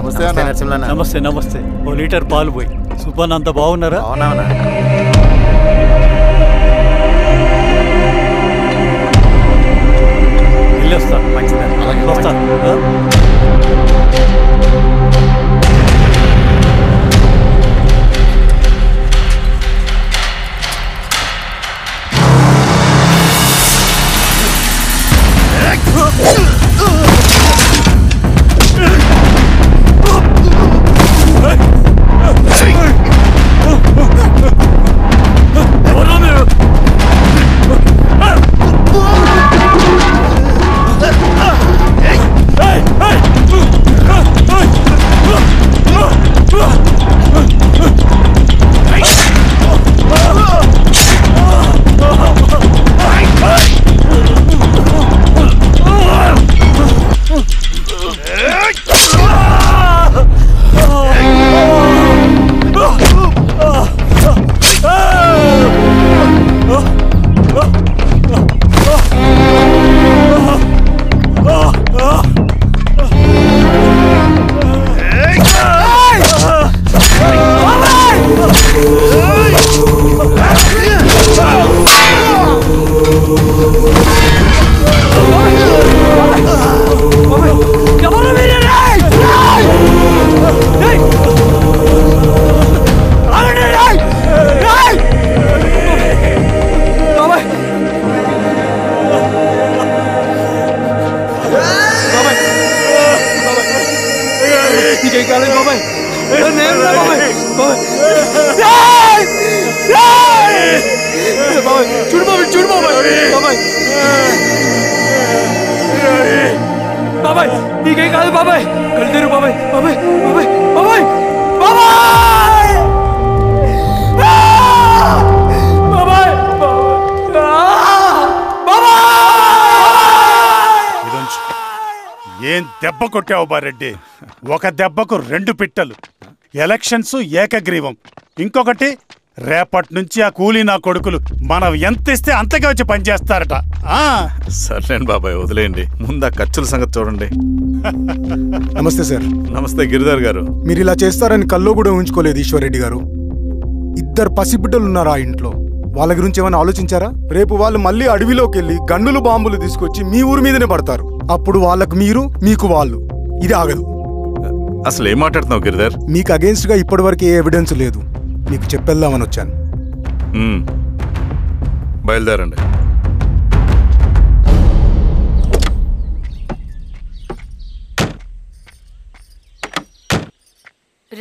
నమస్తే నరసింహ. నమస్తే నమస్తే. ఓ లీటర్ పాలు పోయి. సుపన్ అంత బాగున్నారా? అవునా. వెళ్ళొస్తా. మంచిదా, వస్తా. ఏం దెబ్బ కొట్టావు బారెడ్డి? ఒక దెబ్బకు 2 పిట్టలు. ఎలక్షన్స్ ఏకగ్రీవం. ఇంకొకటి, రేపటి నుంచి ఆ కూలీ నా కొడుకులు మనం ఎంత ఇస్తే అంతగా వచ్చి పనిచేస్తారట. సర్లేండి బాబాయ్, వదిలేయండి. ముందు ఆ ఖర్చుల సంగతి చూడండి. నమస్తే సార్. నమస్తే గిరిధర్ గారు. మీరు ఇలా చేస్తారని కల్లో కూడా ఊహించుకోలేదు ఈశ్వర్రెడ్డి గారు. 2 పసిబిడ్డలు ఉన్నారు ఆ ఇంట్లో. వాళ్ళ గురించి ఏమైనా ఆలోచించారా? రేపు వాళ్ళు మళ్ళీ అడవిలోకి వెళ్ళి గన్నులు బాంబులు తీసుకొచ్చి మీ ఊరి మీదనే పడతారు. అప్పుడు వాళ్ళకు మీరు, మీకు వాళ్ళు. ఇది ఆగదు. అసలు ఏం మాట్లాడుతున్నావు గిరిధర్? మీకు అగేన్స్ట్ గా ఇప్పటివరకు ఏ ఎవిడెన్స్ లేదు. మీకు చెప్పేద్దామని వచ్చాను. బయలుదేరండి.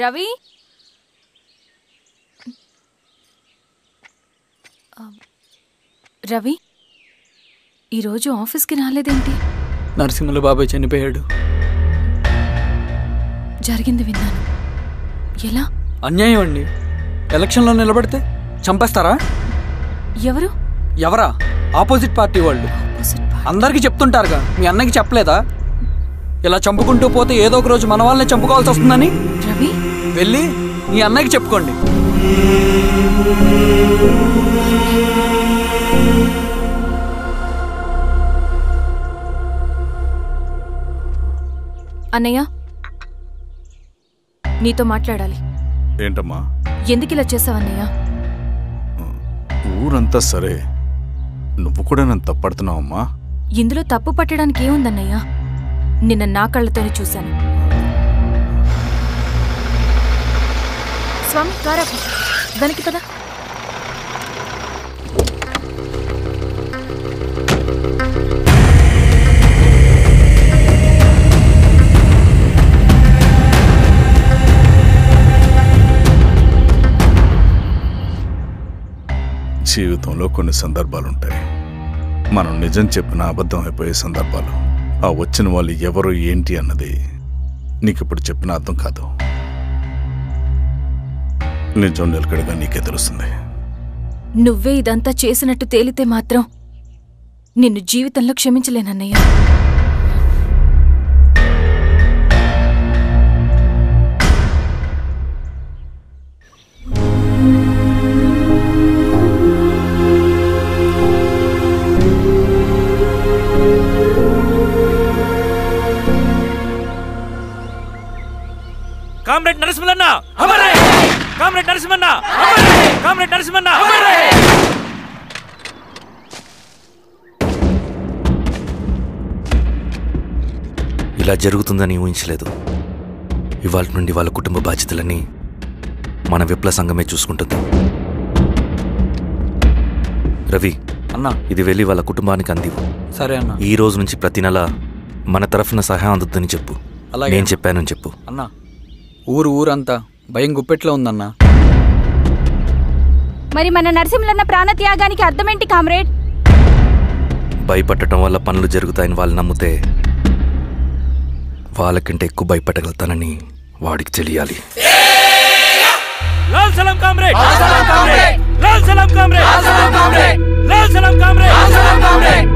రవి, రవి ఈరోజు ఆఫీస్కి రాలేదేంటి? నరసింహుల బాబాయ్ చనిపోయాడు. జరిగింది విన్నాను. ఎలా? అన్యాయం అండి. ఎలక్షన్లో నిలబడితే చంపేస్తారా? ఎవరు? ఎవరా? ఆపోజిట్ పార్టీ వాళ్ళు. అందరికీ చెప్తుంటారుగా, మీ అన్నకి చెప్పలేదా? ఇలా చంపుకుంటూ పోతే ఏదో ఒక రోజు మన వాళ్ళని చంపుకోవాల్సి వస్తుందని. రవి, వెళ్ళి మీ అన్నకి చెప్పుకోండి. అన్నయ్య, నీతో మాట్లాడాలి. ఏంటమ్మా? ఎందుకు ఇలా చేసావన్నయ్య? ఊరంతా సరే, నువ్వు కూడా నన్ను తప్పడుతున్నావమ్మా. ఇందులో తప్పు పట్టడానికి ఏముందన్నయ్య? నిన్న నా కళ్ళతోనే చూశాను. స్వామి, కారా దానికి కదా. జీవితంలో కొన్ని సందర్భాలుంటాయి. మనం నిజం చెప్పిన అబద్ధం అయిపోయే సందర్భాలు. ఆ వచ్చిన వాళ్ళు ఎవరు ఏంటి అన్నది నీకిప్పుడు చెప్పిన అర్థం కాదు. నిజం నిలకడగా నీకే తెలుస్తుంది. నువ్వే ఇదంతా చేసినట్టు తేలితే మాత్రం నిన్ను జీవితంలో క్షమించలేనన్నయ్య. కామ్రేడ్ నరసింహన్న అమరే కామ్రేడ్ నరసింహన్న కామ్రేడ్ నరసింహన్న ఇలా జరుగుతుందని ఊహించలేదు. ఇవాళ నుండి వాళ్ళ కుటుంబ బాధ్యతలన్నీ మన విప్లవ సంఘమే చూసుకుంటుంది. రవి అన్నా, ఇది వెళ్ళి వాళ్ళ కుటుంబానికి అందివు. సరే అన్న. ఈ రోజు నుంచి ప్రతి నెల మన తరఫున సహాయం అందుతుందని చెప్పు. అలాగే. నేను చెప్పానని చెప్పు. అన్నా, ఊరంతా భయం గుప్పెట్లో ఉందన్నా. మరి మన నరసింహన్న ప్రాణత్యాగానికి అర్థమేంటి కామ్రేడ్? భయపడటం వల్ల పనులు జరుగుతాయని వాళ్ళు నమ్మితే వాళ్ళకంటే ఎక్కువ భయపడగలుగుతానని వాడికి తెలియాలి. లాల్ సలాం కామ్రేడ్, లాల్ సలాం కామ్రేడ్, లాల్ సలాం కామ్రేడ్, లాల్ సలాం కామ్రేడ్, లాల్ సలాం కామ్రేడ్, లాల్ సలాం కామ్రేడ్.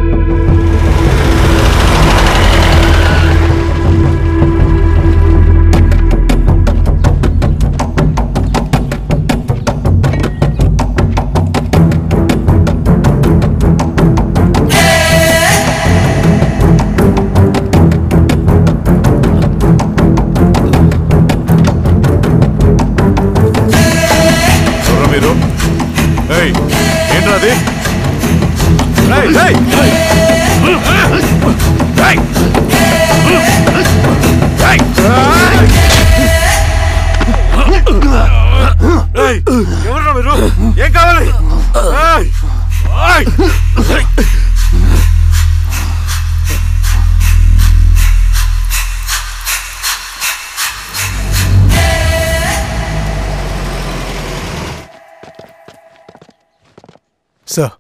ఏంట్రాది? ఎవరురా మీరు? ఏం కావాలి? సార్,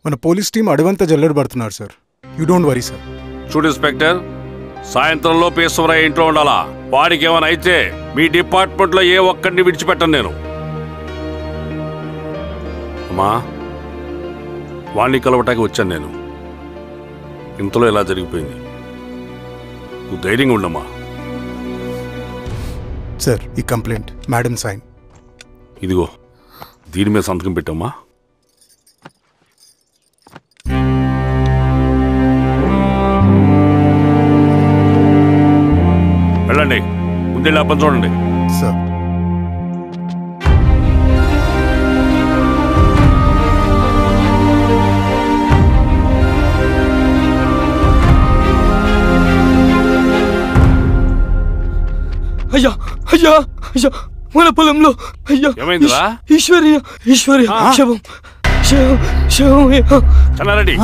మన పోలీస్ టీం అడవంతా జల్లెడ పడుతున్నారు sir. You don't worry sir. చూడు ఇన్స్పెక్టర్, సాయంత్రంలో పేశ్వరయ్య ఇంట్లో ఉండాలా. వాడికి ఏమైనా అయితే మీ డిపార్ట్మెంట్లో ఏ ఒక్కడిని విడిచిపెట్టను నేను. అమ్మా, వాణ్ణి కలవటానికి వచ్చాను నేను. ఇంతలో ఇలా జరిగిపోయింది. నువ్వు ధైర్యంగా ఉండమ్మా. సార్, ఈ కంప్లైంట్ మేడం సైన్. ఇదిగో, దీని మీద సంతకం పెట్టమ్మా. వెళ్ళండి, ముందెళ్ళి అబ్బని చూడండి. సార్, అయ్యా అయ్యా అయ్యా, మన పొలంలో అయ్యా. ఏమైందిరా? ఈశ్వర్య శవం శవం శవం. చెన్నారెడ్డి,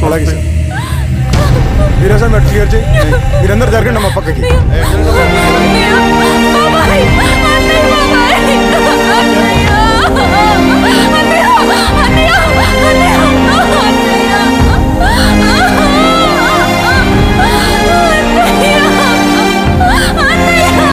అలాగే సార్. మీరేసా మీరు క్లియర్ చేయి. మీరందరూ జరగండి మా పక్కకి.